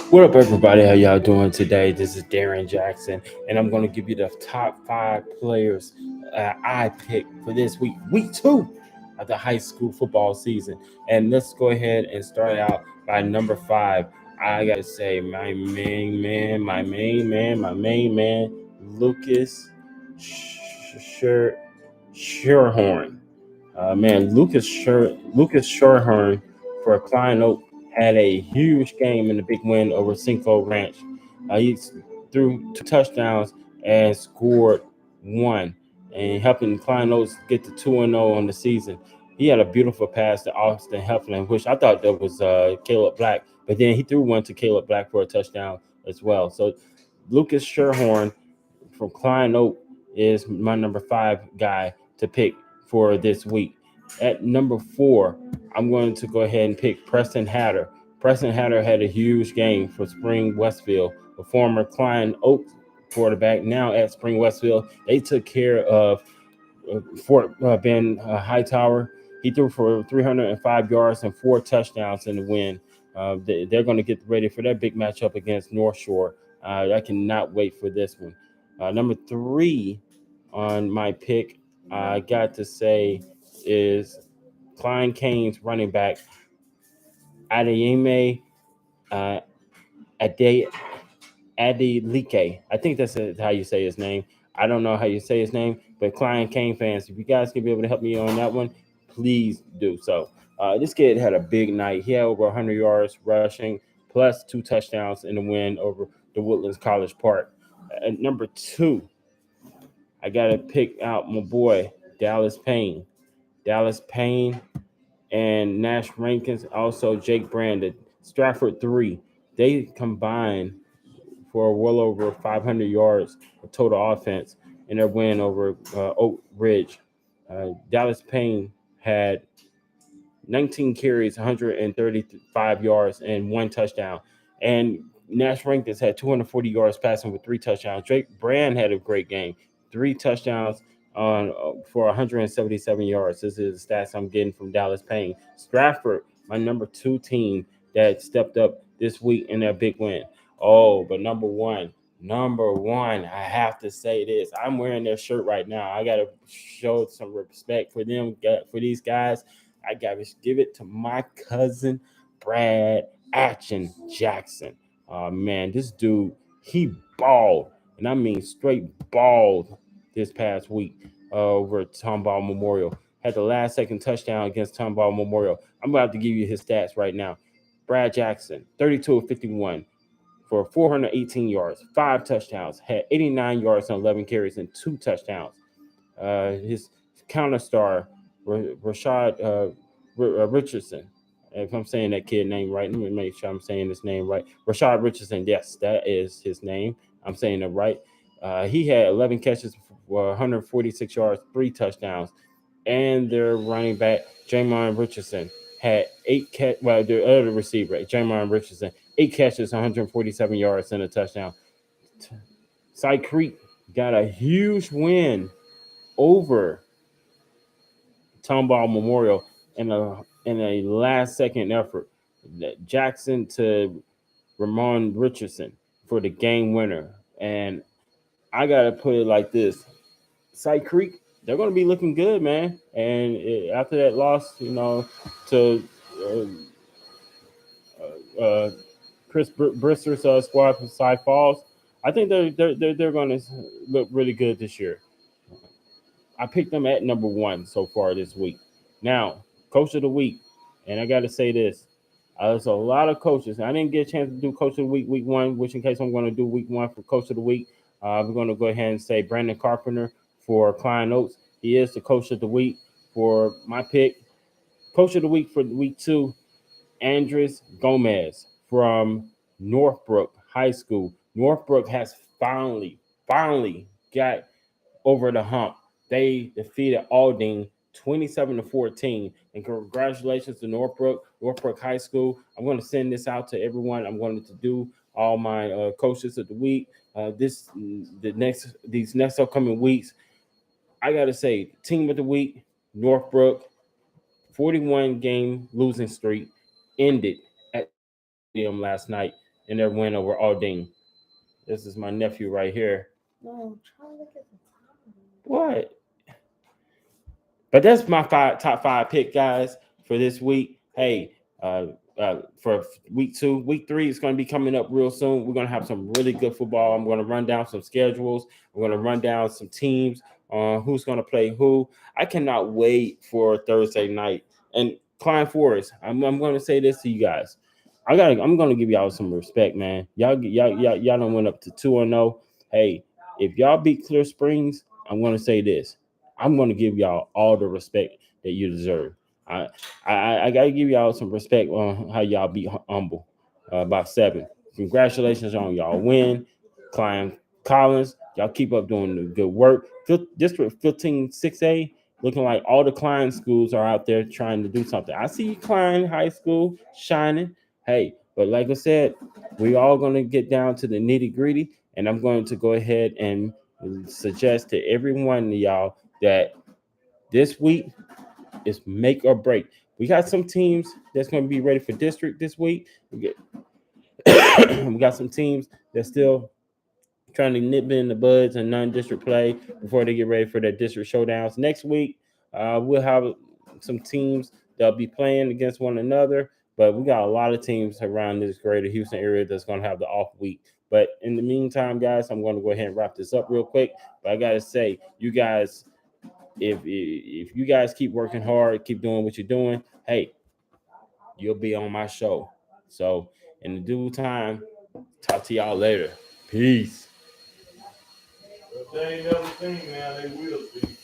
What up, everybody? How y'all doing today? This is Darren Jackson, and I'm going to give you the top 5 players I picked for this week 2 of the high school football season. And let's go ahead and start out by number 5. I got to say, my main man, Lucas Sherhorn. Lucas Shorehorn for Klein Oak had a huge game in the big win over Cinco Ranch. He threw 2 touchdowns and scored one, and helping Klein Oaks get to 2-0 on the season. He had a beautiful pass to Austin Heflin, which I thought that was Caleb Black, but then he threw one to Caleb Black for a touchdown as well. So Lucas Sherhorn from Klein Oak is my number 5 guy to pick for this week. At number 4, I'm going to go ahead and pick Preston Hatter. Preston Hatter had a huge game for Spring Westfield, a former Klein Oak quarterback, now at Spring Westfield. They took care of Fort Ben Hightower. He threw for 305 yards and 4 touchdowns in the win. They're going to get ready for that big matchup against North Shore. I cannot wait for this one. Number 3 on my pick, I got to say, is Klein Cain's running back, Adeyemi uh, Ade Adelike. I think that's how you say his name. I don't know how you say his name, but Klein Cain fans, if you guys can be able to help me on that one, please do so. This kid had a big night. He had over 100 yards rushing, plus 2 touchdowns in the win over the Woodlands College Park. At number 2, I got to pick out my boy, Dallas Payne. Dallas Payne and Nash Rankins, also Jake Brandon, Stratford 3. They combined for well over 500 yards of total offense in their win over Oak Ridge. Dallas Payne had 19 carries, 135 yards, and 1 touchdown. And Nash Rankins had 240 yards passing with 3 touchdowns. Drake Brand had a great game, 3 touchdowns on for 177 yards. This is the stats I'm getting from Dallas Payne. Stratford, my number 2 team that stepped up this week in their big win. Oh, but number one, I have to say this. I'm wearing their shirt right now. I gotta show some respect for them, for these guys. I gotta give it to my cousin Brad Action Jackson. Man, this dude, he balled, and I mean straight balled this past week over at Tomball Memorial. Had the last second touchdown against Tomball Memorial. I'm about to give you his stats right now. Brad Jackson, 32 of 51 for 418 yards, 5 touchdowns, had 89 yards on 11 carries and 2 touchdowns. His counter star, Rashad Richardson. If I'm saying that kid name right, let me make sure I'm saying his name right. Rashad Richardson, yes, that is his name. I'm saying it right. He had 11 catches for 146 yards, 3 touchdowns. And their running back, Jamon Richardson, had 8 well, the other receiver, Jamon Richardson, 8 catches, 147 yards, and a touchdown. Cy Creek got a huge win over Tomball Memorial in a last second effort. Jackson to Ramon Richardson for the game winner. And I gotta put it like this: Cy Creek, they're gonna be looking good, man. And after that loss, to uh, uh, Chris Brister's squad from Cy Falls, I think they're going to look really good this year. I picked them at number 1 so far this week. Now, coach of the week, and I got to say this: there's a lot of coaches. I didn't get a chance to do coach of the week 1, which in case I'm going to do week 1 for coach of the week, we're going to go ahead and say Brandon Carpenter for Klein Oaks. He is the coach of the week for my pick. Coach of the week for week 2, Andres Gomez from Northbrook High School. Northbrook has finally got over the hump. They defeated Aldine 27-14. And congratulations to Northbrook High School. I'm going to send this out to everyone. I'm going to do all my coaches of the week. These next upcoming weeks, I got to say, team of the week, Northbrook, 41 game losing streak. ended at them last night in their win over Aldine. This is my nephew right here. No, try to look at the time. What? But that's my top five pick, guys, for this week. Hey, for week 2, week 3 is going to be coming up real soon. We're going to have some really good football. I'm going to run down some schedules. We're going to run down some teams on who's going to play who. I cannot wait for Thursday night. And Klein Forest, I'm going to say this to you guys. I'm going to give y'all some respect, man. Y'all done went up to 2-0. Hey, if y'all beat Clear Springs, I'm going to say this. I'm going to give y'all all the respect that you deserve. I got to give y'all some respect on how y'all beat Humble by 7. Congratulations on y'all win. Klein Collins, y'all keep up doing the good work. District 15 6A, looking like all the Klein schools are out there trying to do something. I see Klein High School shining. Hey, but like I said, we all going to get down to the nitty gritty, and I'm going to go ahead and suggest to every one of y'all that this week is make or break. We got some teams that's going to be ready for district this week. We got some teams that's still trying to nip in the buds and non-district play before they get ready for their district showdowns. Next week, we'll have some teams that'll be playing against one another, but we got a lot of teams around this greater Houston area that's going to have the off week. But in the meantime, guys, I'm going to go ahead and wrap this up real quick. But I got to say, you guys, if you guys keep working hard, keep doing what you're doing, hey, you'll be on my show. So in the due time, talk to y'all later. Peace. If they ain't never seen now, they will see.